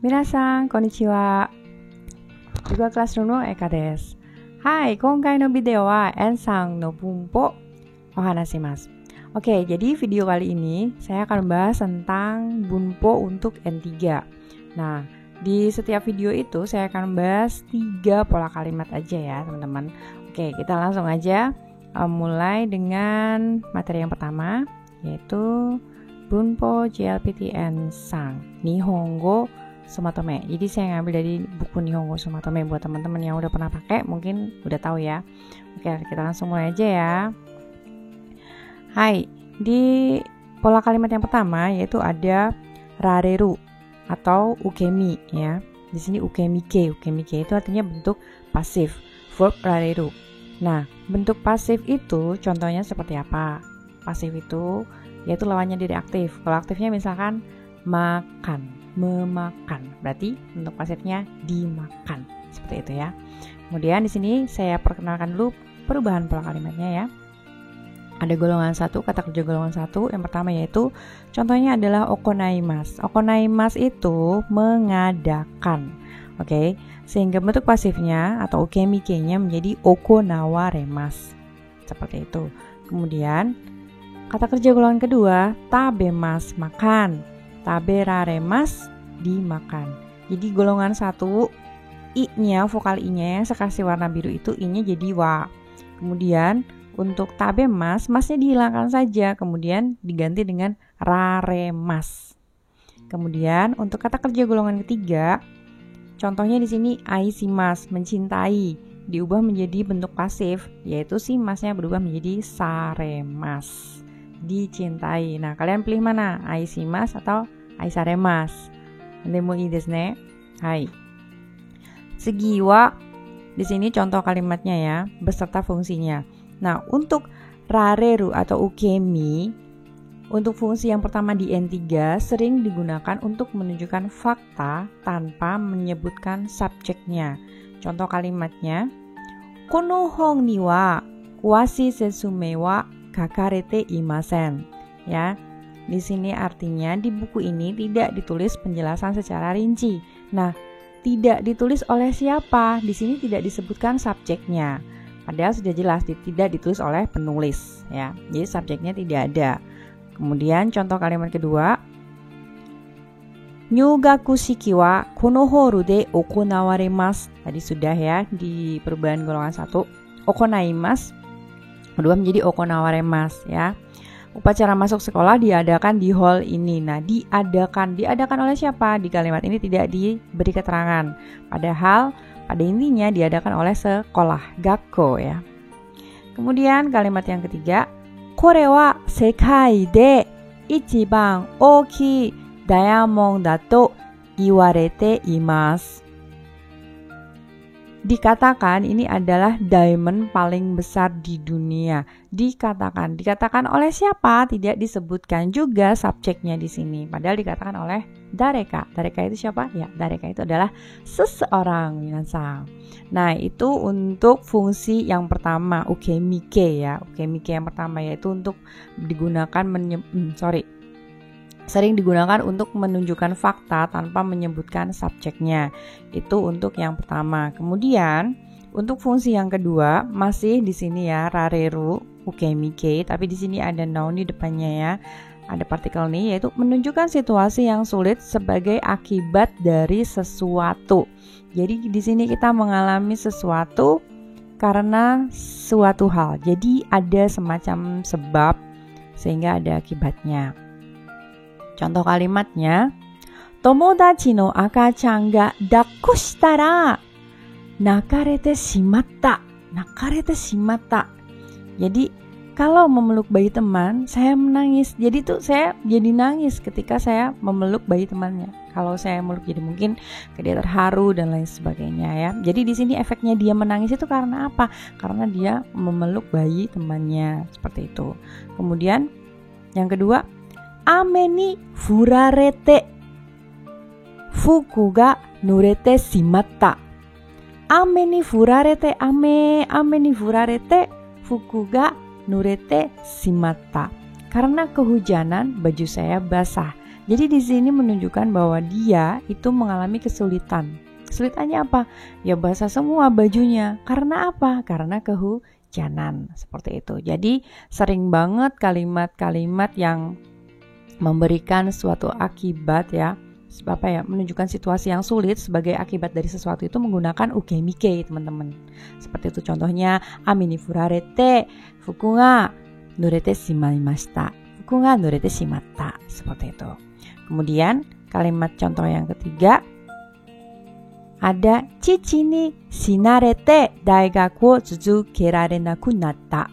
Minasan, konnichiwa. Juga Classroom no Eka desu. Hai, 今回のビデオは N さんの文法お話します。Oke, jadi video kali ini saya akan membahas tentang bunpo untuk N3. Nah, di setiap video itu saya akan membahas 3 pola kalimat aja ya, teman-teman. Oke, kita langsung aja mulai dengan materi yang pertama, yaitu bunpo JLPT N3 Nihongo Somatome. Jadi saya ngambil dari buku Nihongo Somatome buat teman-teman yang udah pernah pakai, mungkin udah tahu ya. Oke, kita langsung mulai aja ya. Hai, di pola kalimat yang pertama yaitu ada rareru atau ukemi ya. Di sini ukemike itu artinya bentuk pasif, verb rareru. Nah, bentuk pasif itu contohnya seperti apa? Pasif itu yaitu lawannya dari aktif. Kalau aktifnya misalkan makan, memakan, berarti bentuk pasifnya dimakan, seperti itu ya. Kemudian di sini saya perkenalkan dulu perubahan pola kalimatnya ya. Ada golongan 1, kata kerja golongan 1. Yang pertama yaitu contohnya adalah okonaimasu. Okonaimasu itu mengadakan. Oke, sehingga bentuk pasifnya atau ukemike-nya menjadi okonawaremasu. Seperti itu. Kemudian kata kerja golongan kedua, tabemasu, makan. Taberaremasu, dimakan. Jadi golongan 1, i-nya, vokal i-nya yang sekasih warna biru itu i-nya jadi wa. Kemudian untuk tabemas, masnya dihilangkan saja, kemudian diganti dengan raremas. Kemudian untuk kata kerja golongan ketiga, contohnya di sini aishimasu, mencintai, diubah menjadi bentuk pasif, yaitu si masnya berubah menjadi saremas, dicintai. Nah, kalian pilih mana? Aishimasu atau aisaremasu? Nemo ii desu ne. Hai. Tsugi wa, di sini contoh kalimatnya ya, beserta fungsinya. Nah, untuk rareru atau ukemi, untuk fungsi yang pertama di N3 sering digunakan untuk menunjukkan fakta tanpa menyebutkan subjeknya. Contoh kalimatnya, kono hon ni wa kuwashi setsume wa kakarete imasen. Ya, di sini artinya di buku ini tidak ditulis penjelasan secara rinci. Nah, tidak ditulis oleh siapa? Di sini tidak disebutkan subjeknya. Padahal sudah jelas tidak ditulis oleh penulis ya. Jadi subjeknya tidak ada. Kemudian contoh kalimat kedua, nyugaku shiki wa kono holu de okonawaremasu. Tadi sudah ya di perubahan golongan 1. Okonaimasu berubah menjadi okonawaremasu ya. Upacara masuk sekolah diadakan di hall ini. Nah, diadakan oleh siapa? Di kalimat ini tidak diberi keterangan. Padahal pada intinya diadakan oleh sekolah, gakko ya. Kemudian kalimat yang ketiga, kore wa sekai de ichiban ookii diamond da to iwarete imasu. Dikatakan ini adalah diamond paling besar di dunia. Dikatakan oleh siapa? Tidak disebutkan juga subjeknya di sini. Padahal dikatakan oleh dareka. Dareka itu siapa? Ya, dareka itu adalah seseorang, minasan. Nah, itu untuk fungsi yang pertama, ukemike ya. Ukemike yang pertama yaitu untuk digunakan sering digunakan untuk menunjukkan fakta tanpa menyebutkan subjeknya. Itu untuk yang pertama. Kemudian untuk fungsi yang kedua masih di sini ya, rareru, ukemike, tapi di sini ada noun di depannya ya. Ada partikel nih, yaitu menunjukkan situasi yang sulit sebagai akibat dari sesuatu. Jadi di sini kita mengalami sesuatu karena suatu hal. Jadi ada semacam sebab sehingga ada akibatnya. Contoh kalimatnya, tomodachi no akachan ga dakko shitara nakarete shimatta. Jadi kalau memeluk bayi teman, saya menangis. Jadi tuh saya jadi nangis ketika saya memeluk bayi temannya. Kalau saya meluk jadi mungkin dia terharu dan lain sebagainya ya. Jadi di sini efeknya dia menangis itu karena apa? Karena dia memeluk bayi temannya, seperti itu. Kemudian yang kedua, ame ni furarete fuku ga nurete shimatta. Ame ni furarete fuku ga nurete shimatta. Karena kehujanan baju saya basah. Jadi di sini menunjukkan bahwa dia itu mengalami kesulitan. Kesulitannya apa? Ya basah semua bajunya. Karena apa? Karena kehujanan. Seperti itu. Jadi sering banget kalimat-kalimat yang memberikan suatu akibat ya, menunjukkan situasi yang sulit sebagai akibat dari sesuatu itu menggunakan ukemike, teman-teman. Seperti itu contohnya, ami ni furarete fuku ga nurete shimaimashita. Fuku ga nurete shimatta. Seperti itu. Kemudian kalimat contoh yang ketiga ada chichi ni shinarete daigaku wo tsuzukerarenaku natta.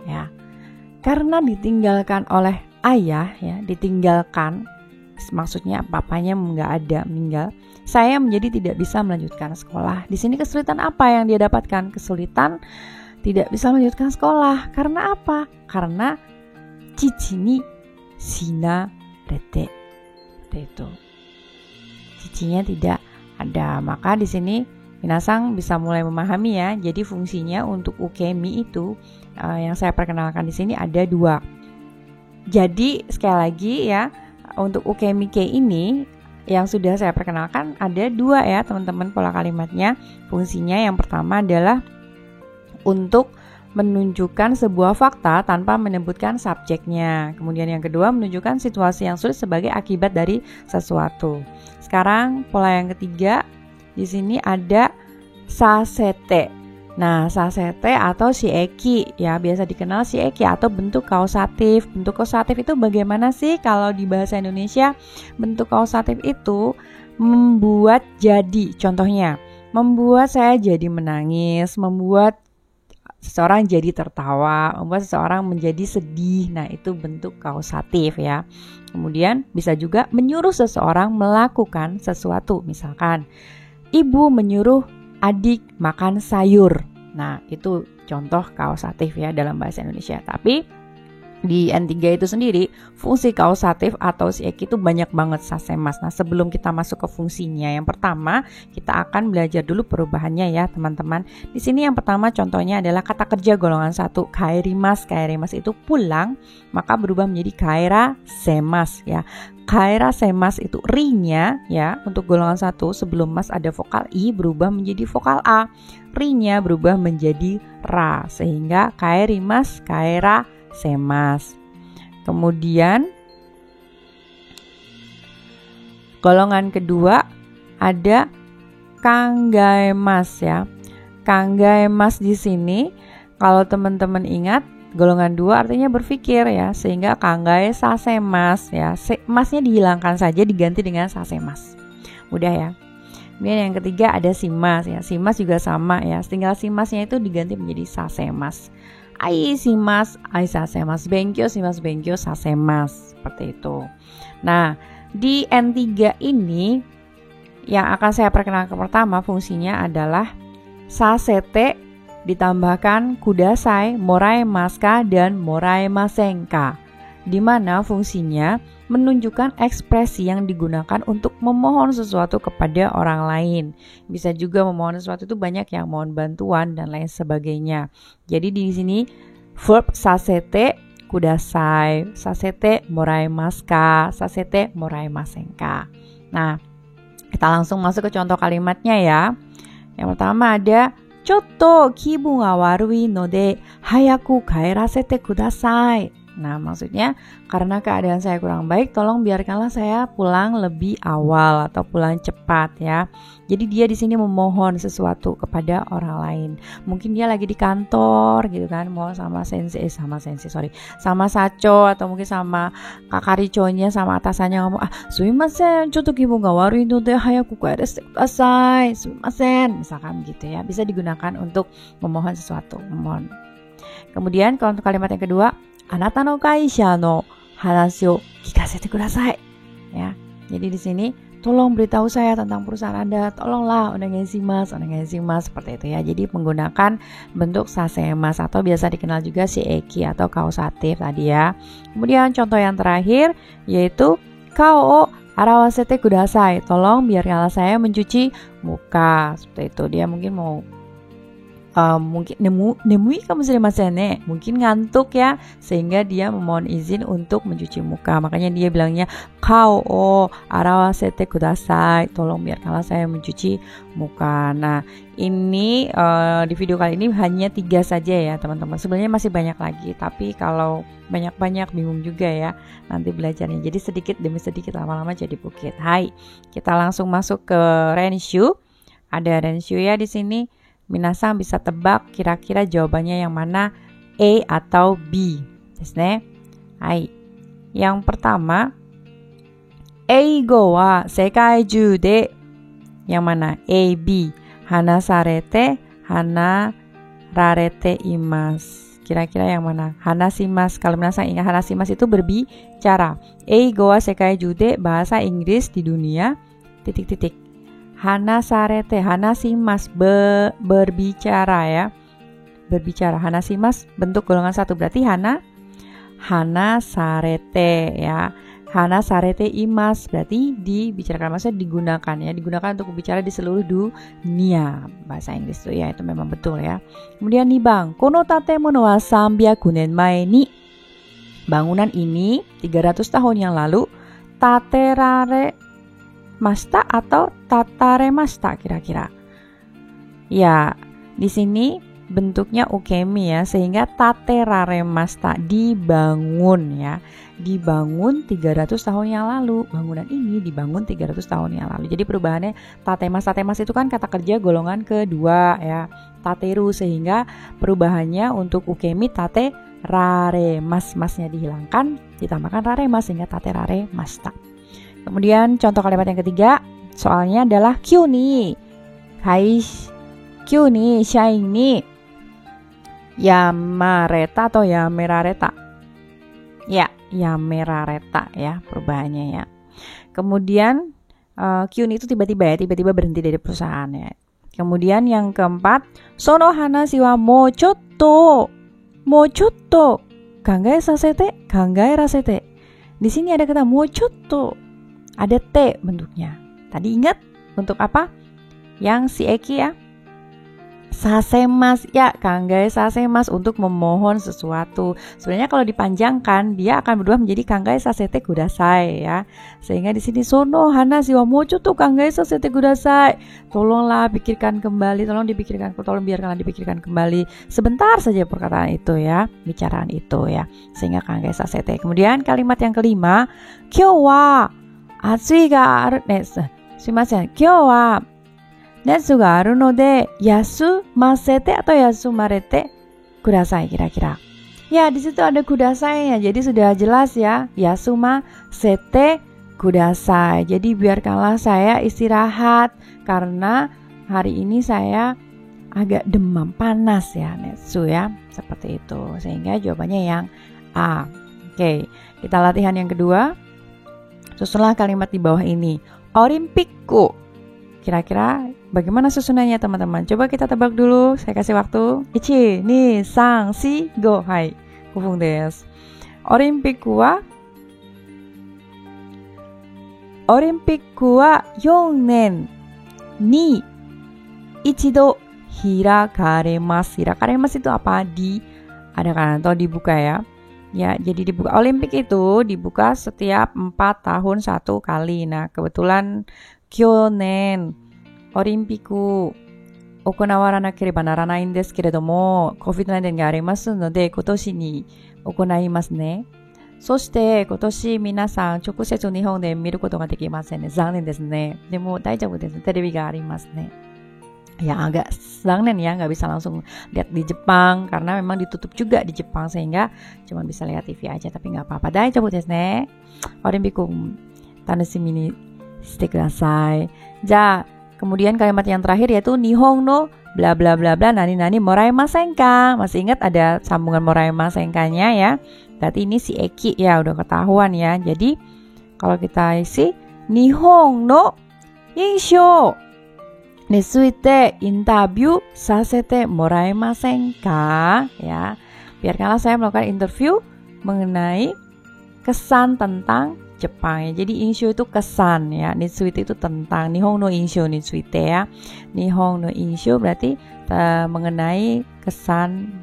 Ya. Karena ditinggalkan oleh ayah ya, ditinggalkan maksudnya bapaknya nggak ada, meninggal, saya menjadi tidak bisa melanjutkan sekolah. Di sini kesulitan apa yang dia dapatkan? Kesulitan tidak bisa melanjutkan sekolah. Karena apa? Karena cici ni shinarete. Itu. Cicinya tidak ada. Maka di sini minasang bisa mulai memahami ya. Jadi fungsinya untuk ukemi itu yang saya perkenalkan di sini ada 2. Jadi sekali lagi ya, untuk ukemike ini yang sudah saya perkenalkan ada 2 ya teman-teman pola kalimatnya. Fungsinya yang pertama adalah untuk menunjukkan sebuah fakta tanpa menyebutkan subjeknya. Kemudian yang kedua menunjukkan situasi yang sulit sebagai akibat dari sesuatu. Sekarang pola yang ketiga di sini ada sasete. Nah, sasete atau shieki ya, biasa dikenal shieki atau bentuk kausatif. Bentuk kausatif itu bagaimana sih kalau di bahasa Indonesia? Bentuk kausatif itu membuat jadi. Contohnya, membuat saya jadi menangis, membuat seseorang jadi tertawa, membuat seseorang menjadi sedih. Nah, itu bentuk kausatif ya. Kemudian bisa juga menyuruh seseorang melakukan sesuatu. Misalkan, ibu menyuruh adik makan sayur. Nah, itu contoh kausatif ya dalam bahasa Indonesia. Tapi di N3 itu sendiri, fungsi kausatif atau shieki itu banyak banget sasemas. Nah, sebelum kita masuk ke fungsinya, yang pertama kita akan belajar dulu perubahannya ya, teman-teman. Di sini yang pertama contohnya adalah kata kerja golongan 1, kaerimas. Kaerimas itu pulang, maka berubah menjadi kaerasemas ya. Kaerasemas itu ri-nya ya, untuk golongan 1 sebelum mas ada vokal i berubah menjadi vokal a. Ri-nya berubah menjadi ra, sehingga kaerimas, kaerasemas. Kemudian golongan kedua ada kanggaemas ya. Kanggaemas di sini kalau teman-teman ingat golongan 2 artinya berpikir ya, sehingga kanggae sasemas ya. Masnya dihilangkan saja diganti dengan sasemas. Mudah ya. Kemudian yang ketiga ada simas ya. Simas juga sama ya. Tinggal simasnya itu diganti menjadi sasemas. Ai simas, ai sasemas. Benkyo simas, benkyo sasemas. Seperti itu. Nah, di N3 ini yang akan saya perkenalkan pertama fungsinya adalah sasete ditambahkan kudasai, moraemaska, dan moraemasenka, di mana fungsinya menunjukkan ekspresi yang digunakan untuk memohon sesuatu kepada orang lain. Bisa juga memohon sesuatu itu banyak yang mohon bantuan dan lain sebagainya. Jadi di sini verb sasete kudasai, sasete moraemaska, sasete moraemasenka. Nah, kita langsung masuk ke contoh kalimatnya ya. Yang pertama ada Chotto kibun ga warui node hayaku kaerasete kudasai. Nah, maksudnya karena keadaan saya kurang baik, tolong biarkanlah saya pulang lebih awal atau pulang cepat ya. Jadi dia di sini memohon sesuatu kepada orang lain. Mungkin dia lagi di kantor gitu kan, mau sama sama sacho atau mungkin sama kakariconya, sama atasannya ngomong, sumimasen, chotto kibun ga warui node hayaku kaerasete kudasai. Sumimasen, misalkan gitu ya. Bisa digunakan untuk memohon sesuatu, memohon. Kemudian kalau untuk kalimat yang kedua, anata no kaisha no hanashi o kikasete kudasai. Ya. Jadi di sini tolong beritahu saya tentang perusahaan Anda. Tolonglah, onegaishimasu, seperti itu ya. Jadi menggunakan bentuk sasemas atau biasa dikenal juga shieki atau kausatif tadi ya. Kemudian contoh yang terakhir yaitu kao o arawasete kudasai. Tolong biarkanlah saya mencuci muka. Seperti itu. Dia mungkin mau mungkin nemui kamoshiremasen ne, mungkin ngantuk ya, sehingga dia memohon izin untuk mencuci muka. Makanya dia bilangnya kao o arawasete kudasai, tolong biarkanlah saya mencuci muka. Nah, ini di video kali ini hanya 3 saja ya teman-teman. Sebenarnya masih banyak lagi, tapi kalau banyak-banyak bingung juga ya nanti belajarnya. Jadi sedikit demi sedikit, lama-lama jadi bukit. Hai, kita langsung masuk ke renshu. Ada renshu ya di sini. Minasan bisa tebak kira-kira jawabannya yang mana, A atau B. Desu ne. Hai. Yang pertama, Eigo wa sekai juu de, yang mana? A, B. Hanasarete, hanararete imasu. Kira-kira yang mana? Hanashimasu. Kalau minasan ingat, hanashimasu itu berbicara. Eigo wa sekai juu de, bahasa Inggris di dunia, titik-titik. Hanasarete, hanashimasu, berbicara ya. Berbicara. Hanashimasu bentuk golongan 1, berarti hanasarete ya. Hanasarete imasu berarti dibicarakan, maksudnya digunakan ya. Digunakan untuk berbicara di seluruh dunia. Bahasa Inggris itu ya, itu memang betul ya. Kemudian nibang, kono tatemono wa 300 nen mae ni. Bangunan ini 300 tahun yang lalu taterare masta atau tataremasta kira-kira. Ya, di sini bentuknya ukemi ya, sehingga tateraremasta, dibangun ya. Dibangun 300 tahun yang lalu. Bangunan ini dibangun 300 tahun yang lalu. Jadi perubahannya tatemas. Tatemas itu kan kata kerja golongan kedua ya. Tateru, sehingga perubahannya untuk ukemi taterare-mas, masnya dihilangkan, ditambahkan raremas sehingga tateraremasta. Kemudian contoh kalimat yang ketiga, soalnya adalah Kyu ni shain ni yamareta atau yamerareta. Ya, yamerareta ya perubahannya ya. Kemudian Kyu ni itu tiba-tiba berhenti dari perusahaan ya. Kemudian yang keempat, sono hanashi wa mou chotto kangae rasete. Di sini ada kata mou chotto. Ada T bentuknya. Tadi ingat bentuk apa? Yang si Eki ya. Sasemas ya, kangae sasemas, untuk memohon sesuatu. Sebenarnya kalau dipanjangkan dia akan berubah menjadi kangae sasete kudasai ya. Sehingga di sini sono hanashi wa mou chotto kangae sasete kudasai. Tolonglah pikirkan kembali, tolong biarkanlah dipikirkan kembali. Sebentar saja perkataan itu ya, bicaraan itu ya. Sehingga kangae sasete. Kemudian kalimat yang kelima, kyou wa atsui ga aru sumimasen, kyou wa netsu ga aru node yasumasete atau yasumarete kudasai kira-kira. Ya, di situ ada kudasai ya. Jadi sudah jelas ya, yasumasete kudasai. Jadi biarkanlah saya istirahat karena hari ini saya agak demam, panas ya, netsu ya. Seperti itu. Sehingga jawabannya yang A. Oke, kita latihan yang kedua. Susunlah kalimat di bawah ini. Olimpikku. Kira-kira bagaimana susunannya teman-teman? Coba kita tebak dulu. Saya kasih waktu. 1, 2, 3, 4, 5. Hai. 5分です。オリンピックは4年に一度開かれます。開かれますitu apa? Diadakan atau dibuka ya. Ya, jadi dibuka. Olimpik itu dibuka setiap 4 tahun 1 kali. Nah, kebetulan kyonen Olimpiku 行わらなければならないんですけれども、COVID-19 がありますので、今年に行いますね。そして今年皆さん直接日本で見ることができませんね。残念ですね。でも大丈夫です。テレビがありますね。Ya agak zangnen ya, nggak bisa langsung lihat di Jepang karena memang ditutup juga di Jepang sehingga cuma bisa lihat TV aja, tapi nggak apa-apa. Daijoubu desu ne. Olimpiku tanoshimi ni shite kudasai. Ja, kemudian kalimat yang terakhir yaitu Nihon no bla bla bla bla nani nani moraemasen ka. Masih ingat ada sambungan moraemasen-nya ya. Berarti ini si Eki ya, udah ketahuan ya. Jadi kalau kita isi Nihon no inshouについてインタビューさせてもらえませんか? Ya, biarkanlah saya melakukan interview mengenai kesan tentang Jepang ya. Jadi insho itu kesan ya, nitsuite itu tentang, Nihon no insho nitsuite ya. Nihon no insho berarti mengenai kesan,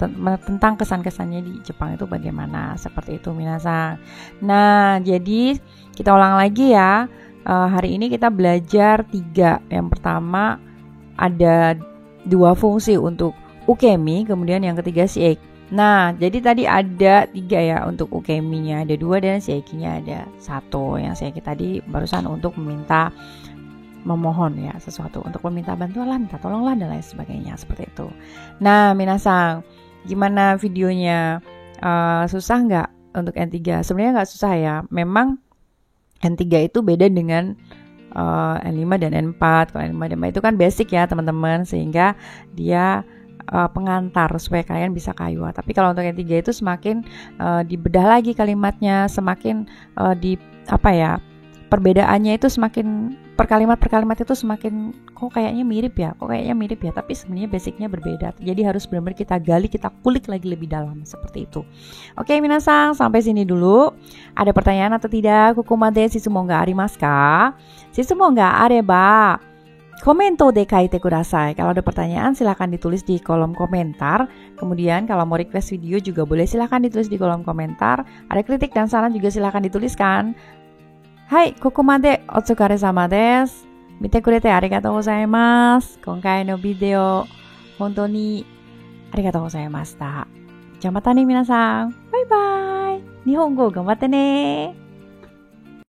tentang kesan-kesannya di Jepang itu bagaimana, seperti itu minasan. Nah, jadi kita ulang lagi ya. Hari ini kita belajar 3. Yang pertama ada 2 fungsi untuk ukemi, kemudian yang ketiga shieki. Nah, jadi tadi ada 3 ya untuk ukemi-nya ada 2 dan shieki-nya ada 1. Yang shieki tadi barusan untuk memohon ya sesuatu, untuk meminta bantuan, minta tolonglah dan lain sebagainya, seperti itu. Nah, minasan, gimana videonya? Susah nggak untuk N3? Sebenarnya nggak susah ya. Memang N3 itu beda dengan N5 dan N4. Kalau N5 dan N4 itu kan basic ya teman-teman, sehingga dia pengantar supaya kalian bisa kayuwa. Tapi kalau untuk N3 itu semakin dibedah lagi kalimatnya, semakin perbedaannya itu semakin per kalimat itu semakin kok kayaknya mirip ya, tapi sebenarnya basicnya berbeda. Jadi harus benar-benar kita gali, kita kulik lagi lebih dalam, seperti itu. Oke, minasan, sampai sini dulu. Ada pertanyaan atau tidak? Kokomade shitsumon ga arimasu ka? Shitsumon ga areba komento de kaite kudasai. Kalau ada pertanyaan silahkan ditulis di kolom komentar. Kemudian kalau mau request video juga boleh, silahkan ditulis di kolom komentar. Ada kritik dan saran juga silahkan dituliskan. Hai, kokomade otsukaresama desu. Mite kurete arigatou gozaimasu. Konkai no video hontou ni arigatou gozaimashita. Jangan mata nih minasan. Bye bye. Nihongo gambatte ne.